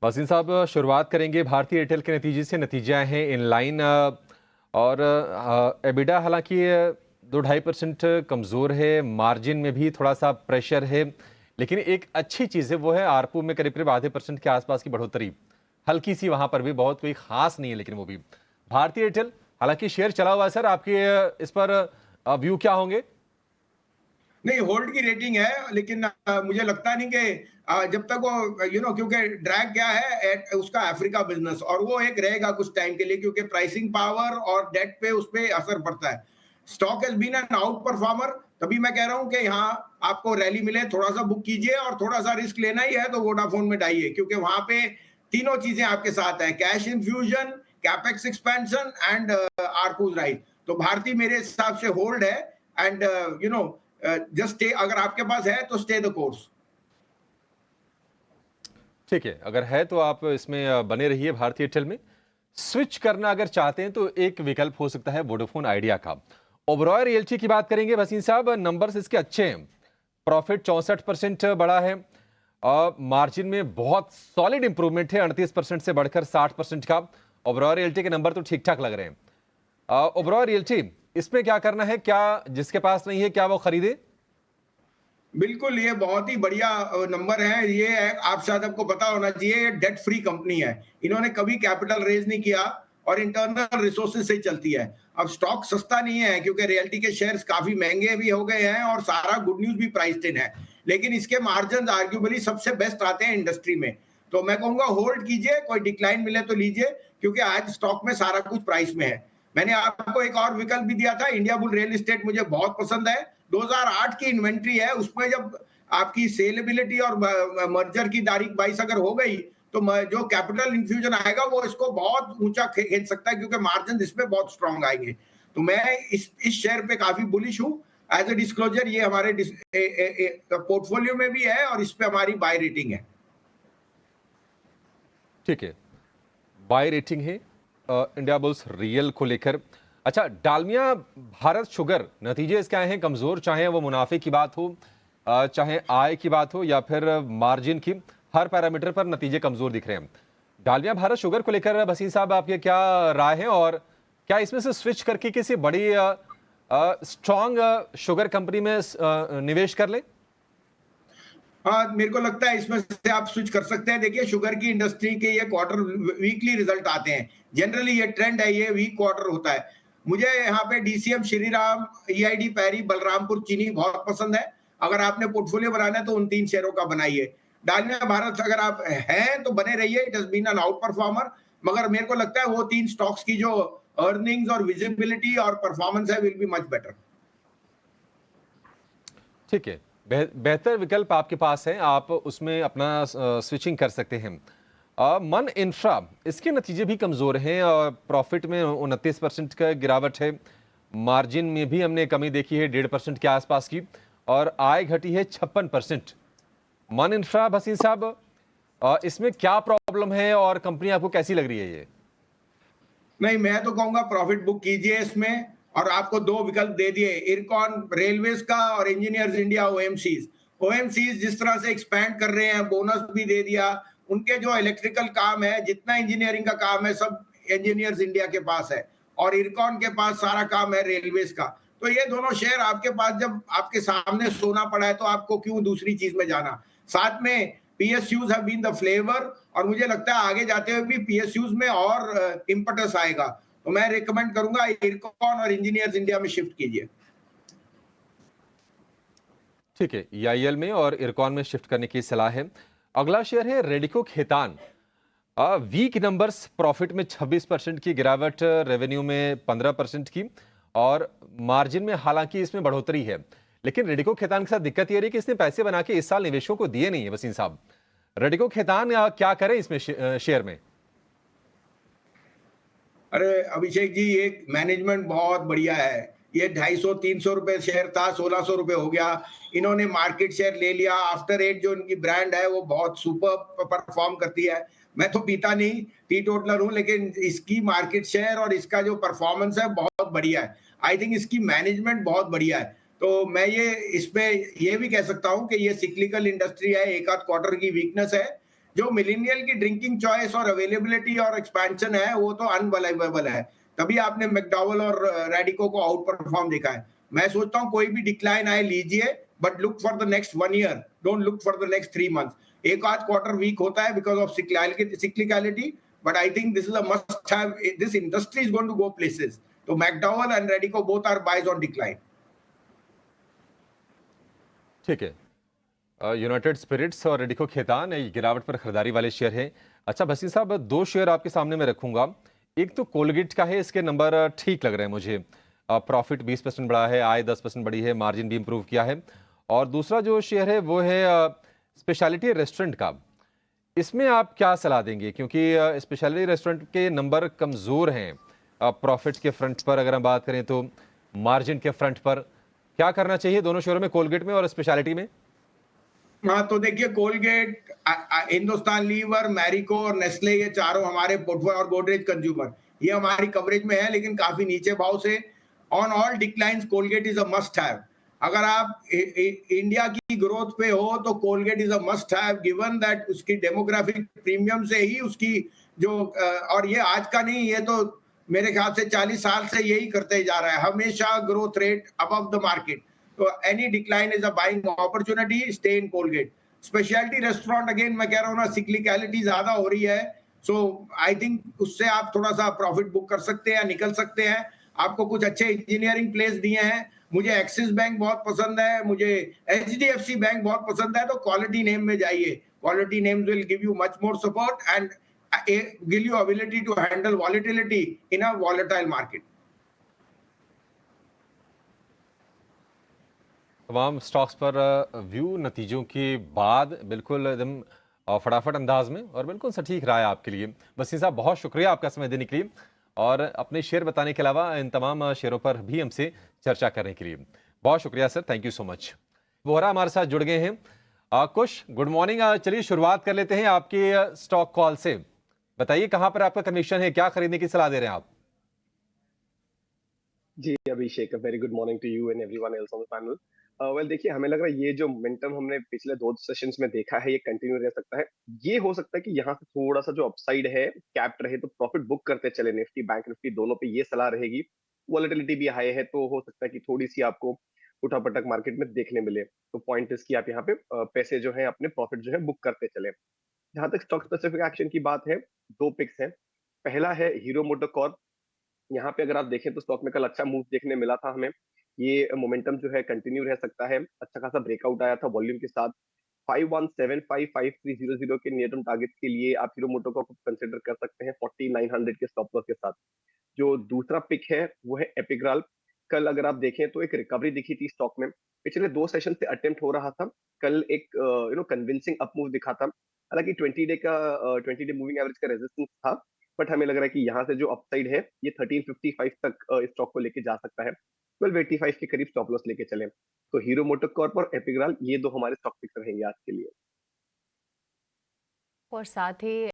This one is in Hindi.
वसीम साहब, शुरुआत करेंगे भारतीय एयरटेल के नतीजे से। नतीजे आए हैं इन लाइन और एबिडा हालांकि 2-2.5% कमज़ोर है, मार्जिन में भी थोड़ा सा प्रेशर है, लेकिन एक अच्छी चीज़ है वो है आरपू में करीब करीब आधे % के आसपास की बढ़ोतरी, हल्की सी वहां पर भी, बहुत कोई खास नहीं है लेकिन वो भी। भारतीय एयरटेल हालांकि शेयर चला हुआ है सर, आपके इस पर व्यू क्या होंगे? नहीं, होल्ड की रेटिंग है, लेकिन मुझे लगता नहीं कि जब तक वो क्योंकि ड्रैग क्या है उसका अफ्रीका बिजनेस, और वो एक रहेगा कुछ टाइम के लिए, क्योंकि प्राइसिंग पावर और डेट पे उस पे असर पड़ता है। Stock has been an outperformer, तभी मैं कह रहा हूं कि यहाँ आपको रैली मिले थोड़ा सा बुक कीजिए, और थोड़ा सा रिस्क लेना ही है तो वोडाफोन में डालिए, क्योंकि वहां पे तीनों चीजें आपके साथ है: cash infusion, capex expansion and ARPU right. तो भारतीय मेरे हिसाब से होल्ड है, एंड जस्ट स्टे, अगर आपके पास है तो स्टे द कोर्स। ठीक है, अगर है तो आप इसमें बने रहिए भारतीय एयरटेल में। स्विच करना अगर चाहते हैं तो एक विकल्प हो सकता है वोडाफोन आइडिया का। ओबरॉय रियल्टी की बात करेंगे वसीम साहब, नंबर्स इसके अच्छे हैं, प्रॉफिट 64% बढ़ा है, मार्जिन में बहुत सॉलिड इंप्रूवमेंट है, 38% से बढ़कर 60% का। ओबरॉय रियल्टी के नंबर तो ठीक ठाक लग रहे हैं। ओबरॉय रियल्टी, इसमें क्या करना है, क्या जिसके पास नहीं है क्या वो खरीदे? बिल्कुल, ये बहुत ही बढ़िया नंबर है। ये आप शायद आपको पता होना चाहिए, ये डेट फ्री कंपनी है। इन्होंने कभी कैपिटल रेज नहीं किया और इंटरनल रिसोर्सेज से चलती है। अब स्टॉक सस्ता नहीं है, क्योंकि रियल्टी के शेयर्स काफी महंगे भी हो गए हैं और सारा गुड न्यूज भी प्राइस्ड इन है, लेकिन इसके मार्जिन आर्ग्यूबली सबसे बेस्ट आते हैं इंडस्ट्री में। तो मैं कहूंगा होल्ड कीजिए, कोई डिक्लाइन मिले तो लीजिए, क्योंकि आज स्टॉक में सारा कुछ प्राइस में है। मैंने आपको एक और विकल्प भी दिया था, इंडिया बुल रियल एस्टेट मुझे बहुत पसंद है। 2008 की इन्वेंट्री है, उसमें जब आपकी सेलेबिलिटी और मर्जर की तारीख 22 अगर हो गई, तो जो कैपिटल इंफ्यूजन आएगा वो इसको बहुत ऊंचा खींच सकता है, क्योंकि मार्जिन इसमें बहुत स्ट्रांग आएंगे। तो मैं इस शेयर पे काफी बुलिश हूँ। एज ए डिस्क्लोजर, ये हमारे पोर्टफोलियो में भी है और इस पे हमारी बाय रेटिंग है। ठीक है, बाय रेटिंग है इंडिया बुल्स रियल को लेकर। अच्छा, डालमिया भारत शुगर, नतीजे इसके आए हैं कमजोर, चाहे वो मुनाफे की बात हो, चाहे आय की बात हो या फिर मार्जिन की, हर पैरामीटर पर नतीजे कमजोर दिख रहे हैं। डालमिया भारत शुगर को लेकर वसीम साहब आपके क्या राय है, और क्या इसमें से स्विच करके किसी बड़ी स्ट्रॉन्ग शुगर कंपनी में निवेश कर ले? हाँ, मेरे को लगता है इसमें से आप स्विच कर सकते हैं। देखिए, शुगर की इंडस्ट्री के ये क्वार्टर वीकली रिजल्ट आते हैं। जनरली ये ट्रेंड है, ये वीक क्वार्टर होता है। मुझे यहाँ पे डीसीएम, श्रीराम, ईआईडी पैरी, बलरामपुर चीनी बहुत पसंद है। अगर आपने पोर्टफोलियो बनाना है तो उन 3 शेयरों का बनाइए। डालमिया भारत अगर आप हैं तो बने रहिए, it has been an outperformer. मगर मेरे को लगता है वो 3 स्टॉक्स की जो अर्निंग्स और विजिबिलिटी और परफॉर्मेंस है विल बी मच बेटर। ठीक है, बेहतर विकल्प आपके पास है, आप उसमें अपना स्विचिंग कर सकते हैं। मन इंफ्रा, इसके नतीजे भी कमज़ोर हैं, प्रॉफिट में 29% का गिरावट है, मार्जिन में भी हमने कमी देखी है 1.5% के आसपास की, और आय घटी है 56%। मन इंफ्रा वसीम साहब, इसमें क्या प्रॉब्लम है और कंपनी आपको कैसी लग रही है ये? नहीं, मैं तो कहूंगा प्रॉफिट बुक कीजिए इसमें, और आपको 2 विकल्प दे दिए, इरकॉन रेलवेज का और इंजीनियर्स इंडिया ओएमसीज। ओएमसीज जिस तरह से एक्सपैंड कर रहे हैं, बोनस भी दे दिया। उनके जो इलेक्ट्रिकल काम है, जितना इंजीनियरिंग का काम है, सब इंजीनियर्स इंडिया के पास है, और इरकॉन के पास सारा काम है रेलवेज का। तो ये दोनों शेयर आपके पास जब आपके सामने सोना पड़ा है, तो आपको क्यों दूसरी चीज में जाना। साथ में PSUs have been the flavour, और मुझे लगता है आगे जाते हुए भी पीएसयूज में और इम्पटस आएगा। तो मैं रिकमेंड करूंगा इरकॉन और इंजीनियर्स इंडिया में शिफ्ट कीजिए। ठीक है, ईआईएल में और इरकॉन में शिफ्ट करने की सलाह है। अगला शेयर है Radico Khaitan. Weak numbers, profit में 26% की गिरावट, रेवेन्यू में 15% की, और मार्जिन में हालांकि इसमें बढ़ोतरी है, लेकिन रेडिको खेतान के साथ दिक्कत ये रही कि इसने पैसे बना के इस साल निवेशकों को दिए नहीं है वसीम साहब। रेडिको खेतान क्या करें इसमें शेयर में? अरे अभिषेक जी, ये मैनेजमेंट बहुत बढ़िया है। ये 250-300 रुपए शेयर था, 1600 रुपए हो गया। इन्होंने मार्केट शेयर ले लिया। आफ्टर एट जो इनकी ब्रांड है वो बहुत सुपर परफॉर्म करती है। मैं तो पीता नहीं, टी टोटलर हूँ, लेकिन इसकी मार्केट शेयर और इसका जो परफॉर्मेंस है बहुत बढ़िया है। आई थिंक इसकी मैनेजमेंट बहुत बढ़िया है। तो मैं ये इसमें ये भी कह सकता हूँ कि ये सिक्लिकल इंडस्ट्री है, एक आध क्वार्टर की वीकनेस है, जो मिलेनियल की ड्रिंकिंग चॉइस और अवेलेबिलिटी और एक्सपेंशन है वो तो अनबिलीवेबल है। तभी आपने मैकडॉवेल और रेडिको को आउट परफॉर्म देखा है। मैं सोचता हूँ कोई भी डिक्लाइन आए लीजिए, but look for the next 1 year, don't look for the next 3 months. एक आध क्वार्टर वीक होता है because of cyclicality, but I think this is a must have, this industry is going to go places. तो McDowell and Radico both are buys on decline. ठीक है। यूनाइटेड स्पिरिट्स और रेडिको खेतान ये गिरावट पर खरीदारी वाले शेयर हैं। अच्छा भसीन साहब, दो शेयर आपके सामने मैं रखूंगा। एक तो कोलगेट का है, इसके नंबर ठीक लग रहे हैं मुझे। प्रॉफिट 20% बढ़ा है, आय 10% बढ़ी है, मार्जिन भी इंप्रूव किया है। और दूसरा जो शेयर है वो है स्पेशलिटी रेस्टोरेंट का। इसमें आप क्या सलाह देंगे, क्योंकि स्पेशलिटी रेस्टोरेंट के नंबर कमज़ोर हैं प्रॉफिट के फ्रंट पर, अगर हम बात करें तो मार्जिन के फ्रंट पर। क्या करना चाहिए दोनों शेयरों में, कोलगेट में और स्पेशलिटी में? हाँ, तो देखिए कोलगेट, हिंदुस्तान लीवर, मैरिको और नेस्ले, ये चारों हमारे पोर्टफोलियो, और गोदरेज कंज्यूमर, ये हमारी कवरेज में है लेकिन काफी नीचे भाव से। On all declines Colgate is a must have. अगर आप इंडिया की ग्रोथ पे हो तो Colgate is a must have, given that उसकी डेमोग्राफिक प्रीमियम से ही उसकी जो और ये आज का नहीं, ये तो मेरे ख्याल से 40 साल से यही करते जा रहा है, हमेशा growth rate above the market. तो any decline is a buying opportunity, stay in Colgate. Speciality restaurant, again मैं कह रहा हूँ ना, सिक्लिकलिटी ज्यादा हो रही है, सो आई थिंक उससे आप थोड़ा सा प्रॉफिट बुक कर सकते हैं, निकल सकते हैं। आपको कुछ अच्छे इंजीनियरिंग प्लेस दिए हैं। मुझे एक्सिस बैंक बहुत पसंद है, मुझे एचडीएफसी बैंक बहुत पसंद है। तो क्वालिटी नेम में जाइए, quality names will give you much more support and give you ability to handle volatility in a volatile market. तमाम स्टॉक्स पर व्यू नतीजों के बाद बिल्कुल एकदम फटाफट अंदाज में और बिल्कुल सटीक राय आपके लिए। वसीम साहब, बहुत शुक्रिया आपका समय देने के लिए और अपने शेयर बताने के अलावा इन तमाम शेयरों पर भी हमसे चर्चा करने के लिए। बहुत शुक्रिया sir, thank you so much. Vohra हमारे साथ जुड़ गए हैं। कुश, गुड मॉर्निंग। चलिए शुरुआत कर लेते हैं आपके स्टॉक कॉल से। बताइए कहाँ पर आपका कमीशन है, क्या खरीदने की सलाह दे रहे हैं आप? जी Abhishek, very good morning to you and everyone else on the panel. Well देखिए, हमें लग रहा है ये जो मोमेंटम हमने पिछले 2 सेशंस में देखा है ये कंटिन्यू रह सकता है। ये हो सकता है कि यहाँ से थोड़ा सा जो अपसाइड है कैप्ट रहे, तो प्रॉफिट बुक करते चले निफ्टी बैंक निफ्टी दोनों पे, ये सलाह रहेगी। वॉलेटिलिटी भी हाई है तो हो सकता है कि थोड़ी सी आपको उठापटक मार्केट में देखने मिले। तो पॉइंट इसकी आप यहाँ पे पैसे जो है अपने प्रॉफिट जो है बुक करते चले। जहां तक स्टॉक स्पेसिफिक एक्शन की बात है, 2 पिक्स है। पहला है हीरो मोटोकॉर्प। यहाँ पे अगर आप देखें तो स्टॉक में कल अच्छा मूव देखने मिला था हमें। ये मोमेंटम जो है कंटिन्यू रह सकता है। अच्छा खासा ब्रेकआउट आया था वॉल्यूम के साथ। 51755300 के नियर टर्म टारगेट के लिए आप हीरो मोटो को कंसिडर कर सकते हैं 4900 के स्टॉप लॉस के साथ। जो दूसरा पिक है वो है एपिग्राल। कल अगर आप देखें तो एक रिकवरी दिखी थी स्टॉक में। पिछले 2 सेशन से अटेम्प्ट हो रहा था। कल एक कन्विंसिंग अप मूव दिखा था। हालांकि 20 डे मूविंग एवरेज का रेजिस्टेंस था, बट हमें लग रहा है कि यहाँ से जो अपसाइड है ये 1355 तक स्टॉक को लेके जा सकता है। 1285 के करीब स्टॉप लॉस लेके चले। तो हीरो मोटोकॉर्प और एपिग्राल, ये दो हमारे स्टॉक पिक्स रहेंगे आज के लिए। और साथ ही